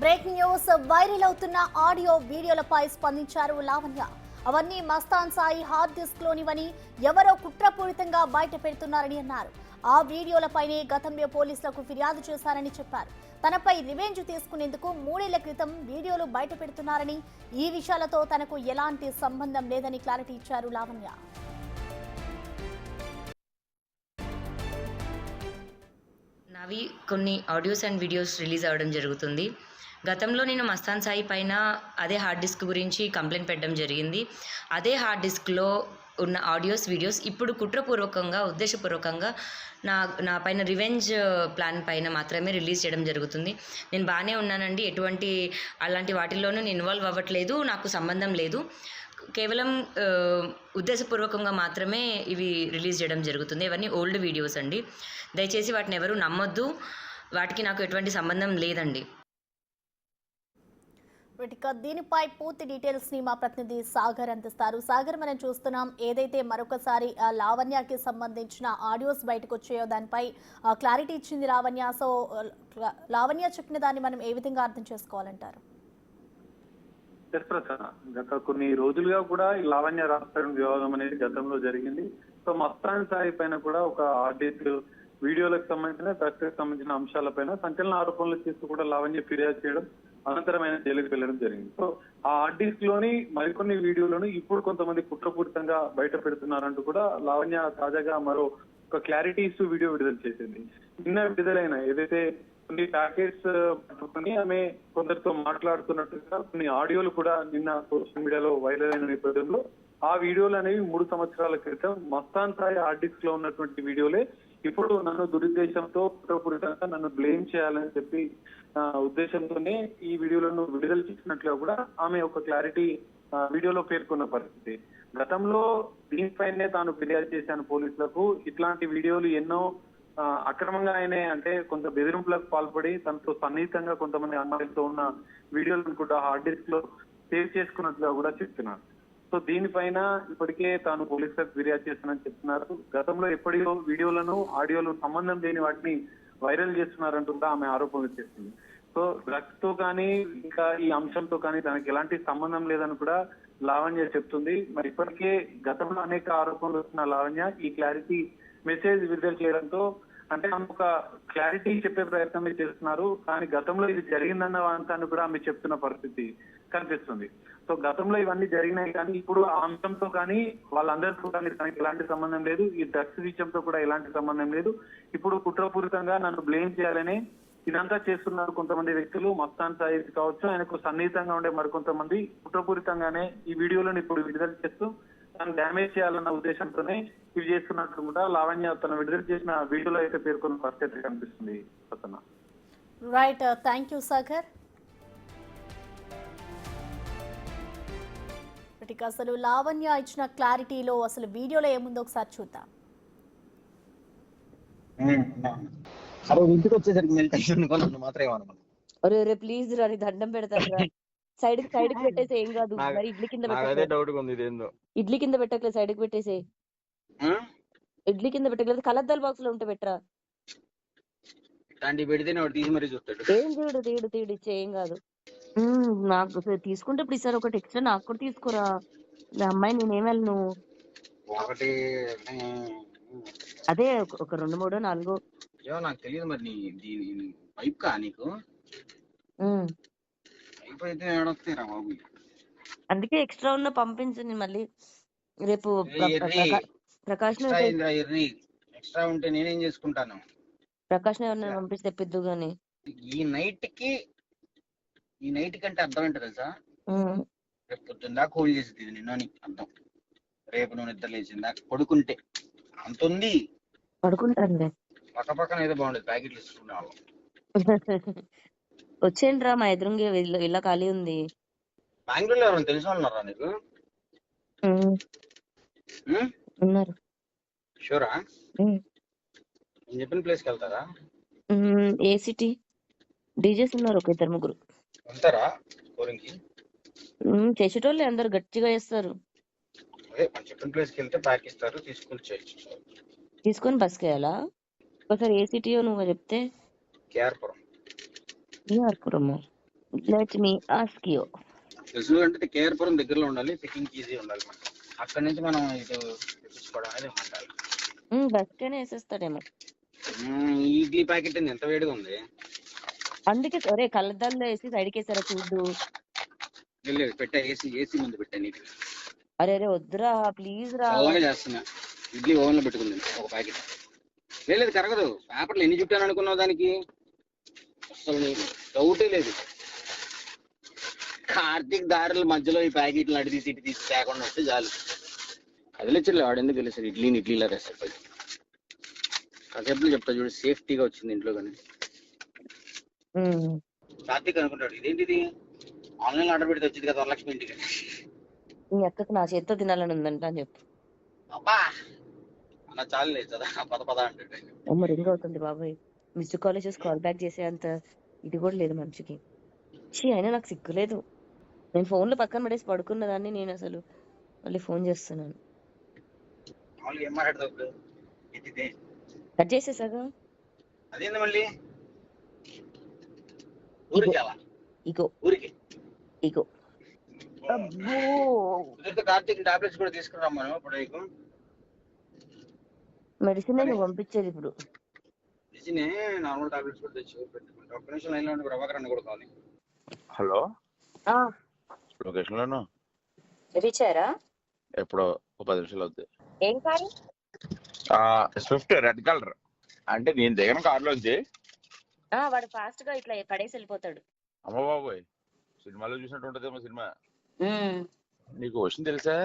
Break news viral అవుతున్న audio వీడియోలపై స్పందించారు లావణ్య. అవన్నీ మస్తాన్ సాయి హార్డ్ డిస్క్ లోనివని ఎవరో కుట్రపూరితంగా బయట పెడుతున్నారని అన్నారు. ఆ వీడియోలపైనే గతంలో పోలీసులకు ఫిర్యాదు చేశారని చెప్పారు. తనపై రివెంజ్ తీసుకునేందుకు 3 ఏళ్ల క్రితం వీడియోలు బయట పెడుతున్నారని, ఈ విషయాలతో తనకు ఎలాంటి సంబంధం లేదని క్లారిటీ ఇచ్చారు లావణ్య. నావి కొన్ని ఆడియోస్ అండ్ వీడియోస్ రిలీజ్ అవ్వడం జరుగుతుంది. గతంలో నేను మస్తాన్ సాయి పైన అదే హార్డ్ డిస్క్ గురించి కంప్లైంట్ పెట్టడం జరిగింది. అదే హార్డ్ డిస్క్లో ఉన్న ఆడియోస్ వీడియోస్ ఇప్పుడు కుట్రపూర్వకంగా ఉద్దేశపూర్వకంగా నా పైన రివెంజ్ ప్లాన్ పైన మాత్రమే రిలీజ్ చేయడం జరుగుతుంది. నేను బాగానే ఉన్నానండి, ఎటువంటి అలాంటి వాటిల్లోనూ నేను ఇన్వాల్వ్ అవ్వట్లేదు, నాకు సంబంధం లేదు. కేవలం ఉద్దేశపూర్వకంగా మాత్రమే ఇవి రిలీజ్ చేయడం జరుగుతుంది. ఇవన్నీ ఓల్డ్ వీడియోస్ అండి, దయచేసి వాటిని ఎవరు నమ్మొద్దు, వాటికి నాకు ఎటువంటి సంబంధం లేదండి. దీనిపై పూర్తి డీటెయిల్స్ ని మా ప్రతినిధి సాగర్ అందిస్తారు. సాగర్, మనం చూస్తున్నాం ఏదైతే మరొకసారి లావణ్యకి సంబంధించిన ఆడియోస్ బయటకు వచ్చాయో దానిపై క్లారిటీ ఇచ్చింది లావణ్య. సో లావణ్య చెప్పిన దాన్ని మనం ఏ విధంగా అర్థం చేసుకోవాలంటారు? గత కొన్ని రోజులుగా కూడా ఈ లావణ్య రాజశేఖరన్ వివాదం అనేది గతంలో జరిగింది. సో మస్తాన్ సాయి పైన కూడా ఒక ఆర్టిస్ట్ వీడియోలకు సంబంధించిన డ్రగ్స్కి సంబంధించిన అంశాలపైన సంచలన ఆరోపణలు చేస్తూ కూడా లావణ్య ఫిర్యాదు చేయడం, అనంతరం ఆయన జైలుకు వెళ్లడం జరిగింది. సో ఆ ఆర్టిస్ట్ లోని మరికొన్ని వీడియోలను ఇప్పుడు కొంతమంది కుట్రపూరితంగా బయట పెడుతున్నారంటూ కూడా లావణ్య తాజాగా మరో ఒక క్లారిటీ ఇస్తూ వీడియో విడుదల చేసింది. నిన్న విడుదలైన ఏదైతే కొన్ని ప్యాకేజ్ పట్టుకుని ఆమె కొందరితో మాట్లాడుతున్నట్టుగా కొన్ని ఆడియోలు కూడా నిన్న సోషల్ మీడియాలో వైరల్ అయిన నేపథ్యంలో ఆ వీడియోలు అనేవి 3 సంవత్సరాల క్రితం మస్తాన్ సాయి ఆర్టిస్ట్ లో ఉన్నటువంటి వీడియోలే ఇప్పుడు నన్ను దురుద్దేశంతో కుట్రపూరితంగా నన్ను బ్లేమ్ చేయాలని చెప్పి ఉద్దేశంతోనే ఈ వీడియోలను విడుదల చేసినట్లుగా కూడా ఆమె ఒక క్లారిటీ వీడియోలో పేర్కొన్న పరిస్థితి. గతంలో దీనిపైనే తాను ఫిర్యాదు చేశాను పోలీసులకు, ఇట్లాంటి వీడియోలు ఎన్నో అక్రమంగా ఆయనే అంటే కొంత బెదిరింపులకు పాల్పడి తనతో సన్నిహితంగా కొంతమంది అమ్మాయిలతో ఉన్న వీడియోలను కూడా హార్డ్ డిస్క్ లో సేవ్ చేసుకున్నట్లుగా కూడా చెప్తున్నారు. సో దీనిపైన ఇప్పటికే తాను పోలీసులకు ఫిర్యాదు చేస్తానని చెప్తున్నారు. గతంలో ఎప్పటికో వీడియోలను ఆడియోలు సంబంధం లేని వాటిని వైరల్ చేస్తున్నారంటూ కూడా ఆమె ఆరోపణలు చేస్తుంది. సో డ్రగ్స్ తో కానీ ఇంకా ఈ అంశంతో కానీ తనకి ఎలాంటి సంబంధం లేదని కూడా లావణ్య చెప్తుంది. మరి ఇప్పటికే గతంలో అనేక ఆరోపణలు వచ్చిన లావణ్య ఈ క్లారిటీ మెసేజ్ విడుదల చేయడంతో అంటే ఆమె ఒక క్లారిటీ చెప్పే ప్రయత్నం చేస్తున్నారు. కానీ గతంలో ఇది జరిగిందన్న అంశాన్ని కూడా ఆమె చెప్తున్న పరిస్థితి కనిపిస్తుంది. సో గతంలో ఇవన్నీ జరిగినాయి కానీ ఇప్పుడు ఆ అంశంతో కానీ వాళ్ళందరితో కానీ తనకి ఎలాంటి సంబంధం లేదు, ఈ డ్రగ్స్ విషయంతో కూడా ఎలాంటి సంబంధం లేదు. ఇప్పుడు కుట్రపూరితంగా నన్ను బ్లేమ్ చేయాలని ఇదంతా చేస్తున్నారు కొంతమంది వ్యక్తులు. మస్తాన్ సాయి కావచ్చు, ఆయనకు సన్నిహితంగా ఉండే మరికొంతమంది కుట్రపూరితంగానే ఈ వీడియోలను ఇప్పుడు విడుదల చేస్తూ తను డ్యామేజ్ చేయాలన్న ఉద్దేశంతోనే ఇవి చేస్తున్నట్లు కూడా లావణ్య తన విడుదల చేసిన వీడియోలో అయితే పేర్కొన్న పరిస్థితి కనిపిస్తుంది. Right, thank you Sagar. అసలు లావణ్య ఇచ్చిన క్లారిటీలో అసలు వీడియోలో ఏముందో ఒకసారి చూద్దాం. ఇంటికి వచ్చేసరికి అరే రే ప్లీజ్ రా, దండం పెడతాను, సైడ్ కి పెట్టేసి ఏం కాదు. మరి ఇడ్లీ కింద ఇడ్లీ కింద పెట్టకలేదు, సైడ్ కి పెట్టేసే. ఇడ్లీ కింద పెట్టకలేదు, కలద్దాల బాక్స్ లో ఉంటే పెట్టరా. ఏం తీడు ఇచ్చే ఏం కాదు. నాకు తీసుకుంటే ఇప్పుడు ఈసారి ఒకటి ఎక్స్ట్రా నాకు కూడా తీసుకోరా. అమ్మాయి నేనేం వెళ్ళను. అదే ఒక 2, 3, 4 నాకు తెలియదు. మరి పైప్ కా నీకు అందుకే ఎక్స్ట్రా ఉన్న పంపించు. నేను మళ్ళీ రేపు ప్రకాష్ ఎక్స్ట్రా ఉంటే నేనేం చేసుకుంటాను. ప్రకాష్ ఎవరిని పంపిస్తే తెప్పిద్దు గాని ఈ నైట్ కంటే అర్థం ఏంటో తెలుసా? రేపు పొద్దుందా కూల్ చేసేది నిన్ను అని అర్థం. రేపు నువ్వు నిద్ర లేచిందా పడుకుంటే అంత ఉంది. పడుకుంటానులే, పక్కన ఏదో బాగుండేది ప్యాకెట్లు ఇస్తున్నావు. వచ్చేయండి రా, మా ఎదురుగా ఇల్లు ఖాళీ ఉంది. బెంగళూరులో ఎవరైనా తెలిసి ఉన్నారా నీకు? ఉన్నారు. షూరా? నేను చెప్పిన ప్లేస్కి వెళ్తారా? ఏ సిటీ? డీజేస్ ఉన్నారు, ఒక 2, 3 వెళ్తారా స్కోరింగ్కి? చేసేటోళ్ళే, అందరు గట్టిగా చేస్తారు. అదే మనం చెప్పిన ప్లేస్కి వెళ్తే ప్యాక్ ఇస్తారు, తీసుకొని బస్కి వెళ్ళాలా? ఒకసారి ఏ సిటీయో నువ్వు చెప్తే. KR Puram. KR Puram let me ask you. తెలుసు అంటే కేర్పురం దగ్గరలో ఉండాలి, పికింగ్ ఈజీ ఉండాలి మనకి. అక్కడి నుంచి మనం ఇటు తెప్పించుకోవడం అనేది ఉండాలి. బస్ కనే వేసేస్తాడేమో. ఈ ఇడ్లీ ప్యాకెట్ ఎంత వేడిగా ఉంది. అందుకే ఒరే కళ్ళద్దాల్లో వేసి సైడ్కి వేసారా చూడు. లేదు పెట్టా, ఏసీ ముందు పెట్టా నీట్. అరే అరే వద్దురా ప్లీజ్ రా. అలాగే చేస్తున్నా. ఇడ్లీ ఓవెన్ లో పెట్టుకుంది ఒక ప్యాకెట్. లేదు కరగదు. పేపర్లు ఎన్ని చుట్టాను అనుకున్నావు దానికి? అసలు డౌటే లేదు. కార్తీక్ దారుల మధ్యలో ఈ ప్యాకెట్లు అడి తీసి ఇటు తీసి తేకుండా వస్తే చాలు. కదిలిచ్చలే వాడు ఎందుకు తెలిసారు ఇడ్లీలా రెసిపీ. కాసేపు చెప్తా చూడు, సేఫ్టీగా వచ్చింది ఇంట్లో. కానీ కార్తీక్ అనుకుంటాడు ఇదేంటిది ఆన్లైన్ ఆర్డర్ పెడితే వచ్చింది కదా వరలక్ష్మి ఇంటికి. నీ అక్కకు నా చేత్తో తినాలని ఉందంట అని చెప్పు. అబ్బా అలా చాలు లేదు కదా, పద అంటే అమ్మ రింగ్ అవుతుంది బాబాయ్. మిస్డ్ కాల్ చేసి కాల్ బ్యాక్ చేసే అంత ఇది కూడా లేదు మనిషికి. అయినా నాకు సిగ్గులేదు. నేను ఫోన్లో పక్కన పడేసి పడుకున్న దాన్ని నేను అసలు మళ్ళీ ఫోన్ చేస్తున్నాను. ఏం మాట్లాడతావు? కట్ చేసేసాగా. అదేంది మళ్ళీ ఊరికి ఇగో ఊరికి ఇగో. అబ్బో కార్తీక్ టాబ్లెట్స్ కూడా తీసుకురామ్మను. ఇప్పుడు నీకు మెడిసిన్ నువ్వు పంపించేది ఇప్పుడు. మెడిసిన్ నార్మల్ టాబ్లెట్స్ కూడా తెచ్చి పెట్టుకుంటా. ఒక్క నిమిషం లైన్ లో ఉండి ప్రభాకర్ అన్న కూడా కావాలి. హలో, లొకేషన్ లోను రీచ్ అయ్యారా? ఎప్పుడో 10 నిమిషాలు అవుతుంది. ఏం కారు? Swift red colour. అంటే నేను దిగిన కార్లోంచి వాడు ఫాస్ట్ గా ఇట్లా పడేసి వెళ్ళిపోతాడు. అమ్మ బాబోయ్, సినిమాలో చూసినట్టు ఉంటదేమో సినిమా. నీకు విషయం తెలుసా?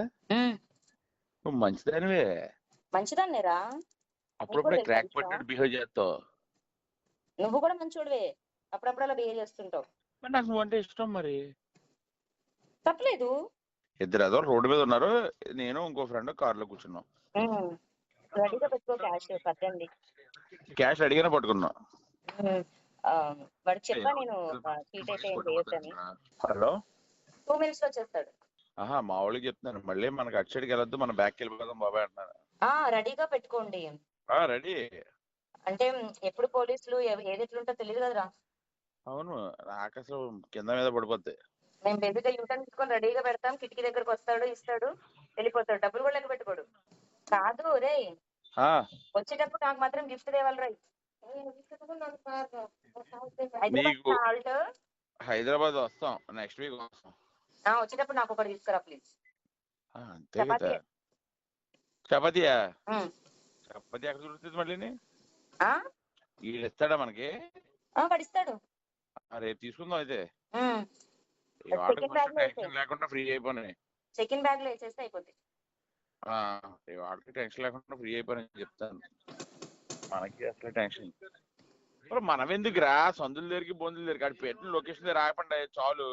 నువ్వు మంచిదానివే. మంచిదాన్నేరా. అప్పుడప్పుడే క్రాక్ పట్టినట్టు బిహేవ్ చేస్తావు. నువ్వు కూడా మంచోడువే, అప్పుడప్పుడు అలా బిహేవ్ చేస్తుంటావు. మరి నాకు నువ్వు అంటే ఇష్టం. మరి తప్పలేదు. ఇద్దరు అదో రోడ్డు మీద ఉన్నారు, నేను ఇంకో ఫ్రెండ్ కార్లో కూర్చున్నాం. రెడీగా పెట్టుకో క్యాష్ పట్టండి. క్యాష్ అడిగినా పట్టుకున్నాం. వాడు చెప్పా నేను చీట్ అయితే ఏం చేయొద్దని. హలో, 2 minutes లో వచ్చేస్తాడు. మా వాళ్ళకి చెప్తున్నాను, మళ్ళీ మనకి అటు సైడ్కి వెళ్ళొద్దు, మన బ్యాక్ వెళ్ళిపోదాం బాబాయ్ అంటున్నాను. రెడీగా పెట్టుకోండి. రెడీ అంటే ఎప్పుడు పోలీసులు ఏది ఎట్లుంటో తెలియదు కదరా. అవును, నాకు అసలు కింద మీద పడిపోద్ది. మేము బేబీగా యూటర్న్ తీసుకొని రెడీగా పెడతాం. కిటికీ దగ్గరకు వస్తాడు, ఇస్తాడు, వెళ్ళిపోతాడు. డబ్బులు కూడా లెక్క పెట్టుకోడు. కాదు రే, వచ్చేటప్పుడు నాకు మాత్రం గిఫ్ట్ తేవాలి రై. హైదరాబాద్ వస్తాం నెక్స్ట్ వీక్ వస్తాం. వచ్చేటప్పుడు నాకు ఒకటి తీసుకురా ప్లీజ్. అంతే కదా. చపాతీయా? చపాతీ ఎక్కడ దొరుకుతుంది మళ్ళీ? వీడు ఇస్తాడా మనకి? పడిస్తాడు. రేపు తీసుకుందాం అయితే. టెన్షన్ లేకుండా ఫ్రీ అయిపోయినాయి. చెకిన్ బ్యాగ్ లో వేసేస్తే అయిపోతుంది. వాడికి టెన్షన్ లేకుండా ఫ్రీ అయిపోయినాయి చెప్తాను. మనకి అసలు టెన్షన్. మనం ఎందుకురా సందుల దగ్గరికి బొందుల దగ్గరికి అటు పెట్టిన లొకేషన్ దగ్గర రాకుండా చాలు.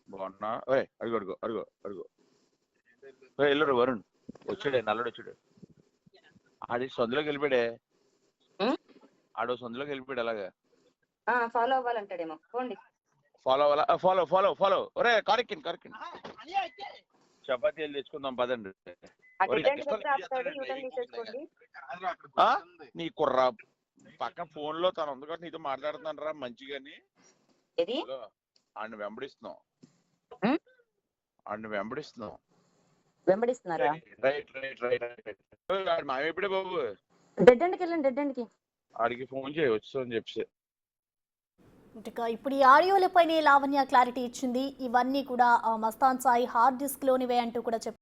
బాగున్నా అడుగు అడుగు అడుగు అడుగు. వెళ్ళరు వరుణ్ వచ్చాడే, నల్లడు వచ్చాడు. ఆడి సందులోకి వెళ్ళిపోయాడే. ఆడు సందులోకి వెళ్ళిపోయాడు. అలాగా ఫాలో అవ్వాలంటాడేమో. ఫాలో అవ్వాలా? Follow follow follow. ఒరే కారెక్కింది కారెక్కింది. చపాతీలు తెచ్చుకుందాం పదండి. నీ కుర్రా పక్కన ఫోన్ లో తను ఉంది కాబట్టి నీతో మాట్లాడుతున్నాను రా మంచిగాని. ఆడిని వెంబడిస్తున్నాం. వెంబడిస్తున్నారా? Right right right right. మామెప్పుడే బాబు డెడ్ ఎండ్కి వెళ్ళండి. డెడ్ ఎండ్కి ఆడికి ఫోన్ చేయవచ్చు అని చెప్పి. ఇప్పుడు ఈ ఆడియోలపైనే లావణ్య క్లారిటీ ఇచ్చింది. ఇవన్నీ కూడా మస్తాన్ సాయి హార్డ్ డిస్క్ లోనివే అంటూ కూడా